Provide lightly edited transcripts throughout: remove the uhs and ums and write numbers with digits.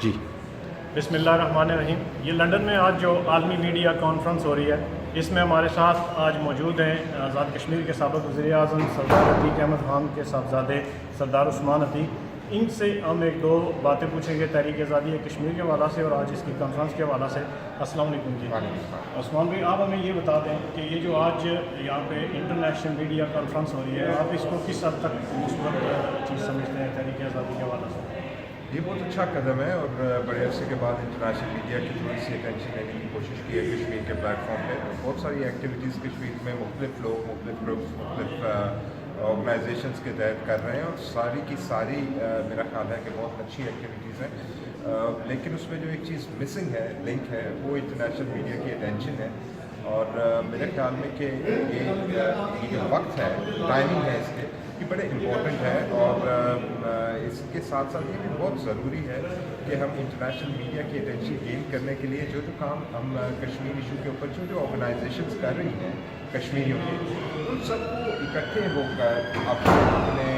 جی बिस्मिल्लाहिर्रहमानिर्रहीम। ये लंदन में आज जो आलमी मीडिया कॉन्फ्रेंस हो रही है, इसमें हमारे साथ आज मौजूद हैं आज़ाद कश्मीर के साबिक़ वज़ीर-ए-आज़म सरदार अतीक अहमद खान के साहबजादे सरदार उस्मान अतीक। इनसे हम एक दो बातें पूछेंगे तहरीक आज़ादी कश्मीर के हवाला से और आज इसकी कॉन्फ्रेंस के हवाला से। अस्सलाम वालेकुम जी। उस्मान भाई, आप हमें ये बता दें कि ये जो आज यहाँ पे इंटरनेशनल मीडिया कॉन्फ्रेंस हो रही है, आप इसको किस हद तक मुस्बत चीज़ समझते हैं तहरीक आज़ादी के हवाला से? ये बहुत अच्छा कदम है और बड़े अरसे के बाद इंटरनेशनल मीडिया की थोड़ी सी अटेंशन लेने की कोशिश की है कश्मीर के प्लेटफॉर्म पे। बहुत सारी एक्टिविटीज़ कश्मीर में मुख्तलिफ लोग, मुख्तलिफ ग्रुप्स, मुख्तलिफ ऑर्गेनाइजेशंस के तहत कर रहे हैं और सारी की सारी मेरा ख्याल है कि बहुत अच्छी एक्टिविटीज़ हैं। लेकिन उसमें जो एक चीज़ मिसिंग है, लिंक है, वो इंटरनेशनल मीडिया की अटेंशन है। और मेरे ख्याल में कि ये जो वक्त है, टाइमिंग है इसके, ये बड़े इम्पोर्टेंट है। और इसके साथ साथ ये भी बहुत ज़रूरी है कि हम इंटरनेशनल मीडिया की अटेंशन गेन करने के लिए जो काम हम कश्मीर इशू के ऊपर जो ऑर्गेनाइजेशंस कर रही हैं कश्मीरियों के, उन सबको इकट्ठे होकर अपने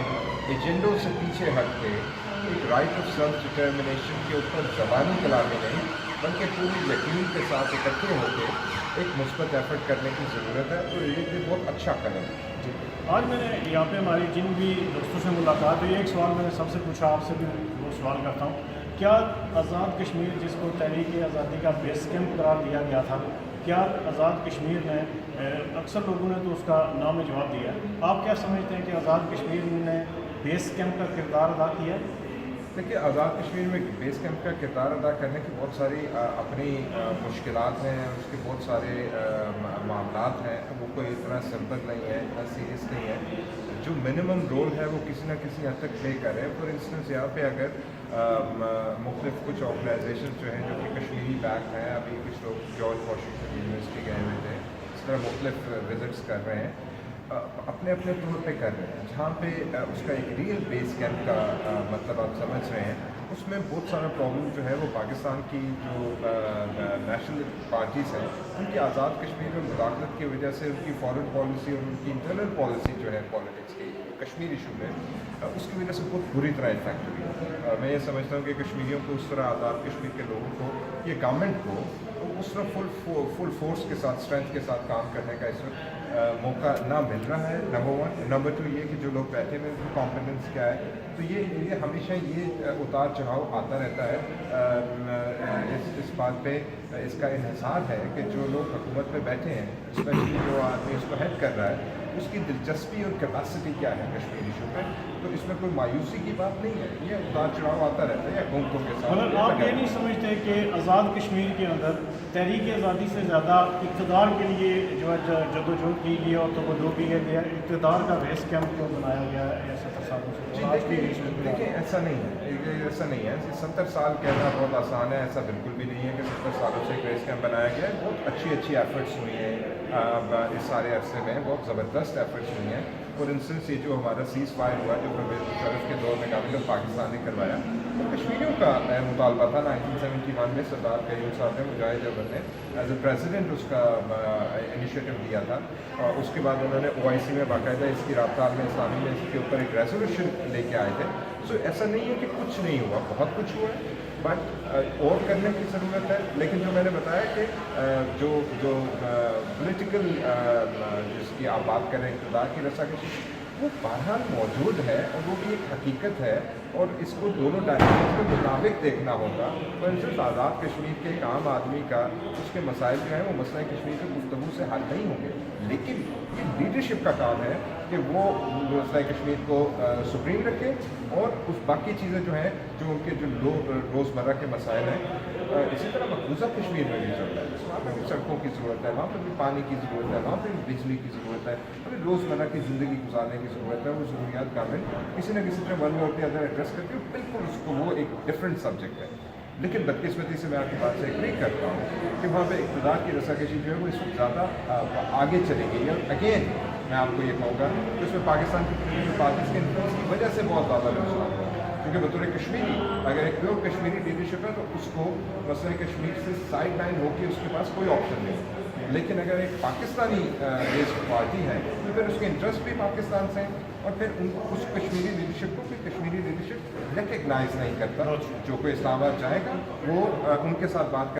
एजेंडों से पीछे हट के एक राइट ऑफ सेल्फ डिटर्मिनेशन के ऊपर ज़बानी कलामी नहीं बल्कि पूरी यकीन के साथ इकट्ठे होकर एक मुस्बत एफर्ट करने की ज़रूरत है। तो ये बहुत अच्छा कदम है। आज मैंने यहाँ पे हमारी जिन भी दोस्तों से मुलाकात हुई, एक सवाल मैंने सबसे पूछा, आपसे भी वो सवाल करता हूँ। क्या आज़ाद कश्मीर, जिसको तहरीक आज़ादी का बेस कैंप करार दिया गया था, क्या आज़ाद कश्मीर ने, अक्सर लोगों ने तो उसका नाम जवाब दिया, आप क्या समझते हैं कि आज़ाद कश्मीर ने बेस कैंप का किरदार अदा किया? देखिए, आज़ाद कश्मीर में बेस कैंप का किरदार अदा करने की बहुत सारी अपनी मुश्किलात हैं, उसके बहुत सारे मामलात हैं। वो कोई इतना सिंपल नहीं है, इतना सीरियस नहीं है। जो मिनिमम रोल है वो किसी न किसी हद तक प्ले कर रहे हैं। फॉर इंस्टेंस यहाँ पे अगर मुख्तलिफ कुछ ऑर्गेनाइजेशन जो हैं जो कि कश्मीरी बैक हैं, अभी कुछ लोग जॉर्ज वाशिंगटन यूनिवर्सिटी गए हुए थे, इस तरह मुख्तलिफ विजिट्स कर रहे हैं, अपने अपने तौर पे कर रहे हैं। जहाँ पे उसका एक रियल बेस कैंप का मतलब आप समझ रहे हैं, उसमें बहुत सारा प्रॉब्लम जो है वो पाकिस्तान की जो नेशनल पार्टीज़ हैं उनकी आज़ाद कश्मीर में मुदाखलत की वजह से, उनकी फॉरेन पॉलिसी और उनकी इंटरनल पॉलिसी जो है पॉलिटिक्स की कश्मीर इशू में, उसकी वजह से बहुत बुरी तरह इफेक्ट हुई। मैं ये समझता हूँ कि कश्मीरियों को उस तरह आज़ाद कश्मीर के लोगों को, ये गवर्नमेंट को उस तरह फुल फोर्स के साथ, स्ट्रेंथ के साथ काम करने का इस वक्त मौका ना मिल रहा है, नंबर वन। नंबर टू ये कि जो लोग बैठे हुए हैं कॉम्पिटेंस क्या है, तो ये हमेशा ये उतार चढ़ाव आता रहता है। इस बात पे इसका इन्हिसार है कि जो लोग हुकूमत में बैठे हैं, स्पेशली जो आदमी उसको हेड कर रहा है, उसकी दिलचस्पी और कैपेसिटी क्या है कश्मीर इशू पे। तो इसमें कोई मायूसी की बात नहीं है, ये उतार चढ़ाव आता रहता है या हुकूमतों के साथ। मतलब आप ये नहीं समझते कि आज़ाद कश्मीर के अंदर तहरीक आज़ादी से ज़्यादा इक़्तिदार के लिए जो है जदोजहद की गई और तो वो किया गया, इक़्तिदार का बेस कैंप क्यों बनाया गया है 70 सालों से? देखिए, ऐसा नहीं है, ऐसा नहीं है। 70 साल कहना बहुत आसान है, ऐसा बिल्कुल भी नहीं है कि 70 सालों से बेस कैंप बनाया गया है। बहुत अच्छी एफर्ट्स हुई हैं इस सारे अरसे में, बहुत ज़बरदस्त एफर्ट्स हुई हैं। फॉर इंस्टेंस ये जो हमारा सीज़ फायर हुआ, जो परवेज़ मुशर्रफ के दौर में गवर्नमेंट ऑफ पाकिस्तान ने करवाया, तो कश्मीरियों का मुतालबा था। 1971 में सरदार कयूम साहब ने, मुजाहिद जबर ने एज ए प्रेसिडेंट उसका इनिशिएटिव दिया था। और उसके बाद उन्होंने OIC में बाकायदा इसकी राब्ता आलम इस्लामी में इसके ऊपर एक रेजोल्यूशन लेके आए थे। सो ऐसा नहीं है कि कुछ नहीं हुआ, बहुत कुछ हुआ है, बट और करने की ज़रूरत है। लेकिन जो मैंने बताया कि जो पॉलिटिकल जिसकी आप बात करें, इक़्तिदार की रसाकशी, वो बहरहाल मौजूद है और वो भी एक हकीकत है और इसको दोनों डायमेंशन के मुताबिक देखना होगा। पर सिर्फ आज़ाद कश्मीर के एक आम आदमी का उसके मसाइल जो हैं वो मसला कश्मीर के गुफ्तगू से हल नहीं होंगे। लेकिन ये लीडरशिप का काम है कि वो मसला कश्मीर को सुप्रीम रखे और उस बाकी चीज़ें जो हैं, जो उनके जो रोज़मर्रा के मसाइल हैं, इसी तरह मकबूजा कश्मीर में भी ज़रूरत है। वहाँ पर भी सड़कों की ज़रूरत है, वहाँ पर भी पानी की ज़रूरत है, वहाँ पर भी बिजली की ज़रूरत है, हमें रोज़मर्रा की ज़िंदगी गुजारने की ज़रूरत है। वो ज़रूरियात गवर्नमेंट किसी न किसी तरह वन वे और दी अदर एड्रेस करती है, बिल्कुल उसको वो एक डिफरेंट सब्जेक्ट है। लेकिन बदकिस्मती से मैं आपकी बात से एग्री करता हूँ कि वहाँ पे इक़्तिदार की रसाकशी जो है वो इस वक्त ज़्यादा आगे चली गई है। और अगेन मैं आपको ये कहूँगा कि उसमें पाकिस्तान की पार्टीज़ के इन्फ्लुएंस की वजह से बहुत ज़्यादा नुकसान हुआ, क्योंकि बतौर कश्मीरी अगर एक प्योर कश्मीरी लीडरशिप है तो उसको मसले कश्मीर से साइड लाइन होकर उसके पास कोई ऑप्शन नहीं। लेकिन अगर एक पाकिस्तानी बेस्ड पार्टी है तो फिर उसके इंटरेस्ट भी पाकिस्तान से हैं, اور پھر اس کشمیری لیڈرشپ کو پھر کشمیری لیڈرشپ ریکگنائز نہیں کرتا. بہت جو کوئی اسلام آباد جائے گا وہ ان کے ساتھ بات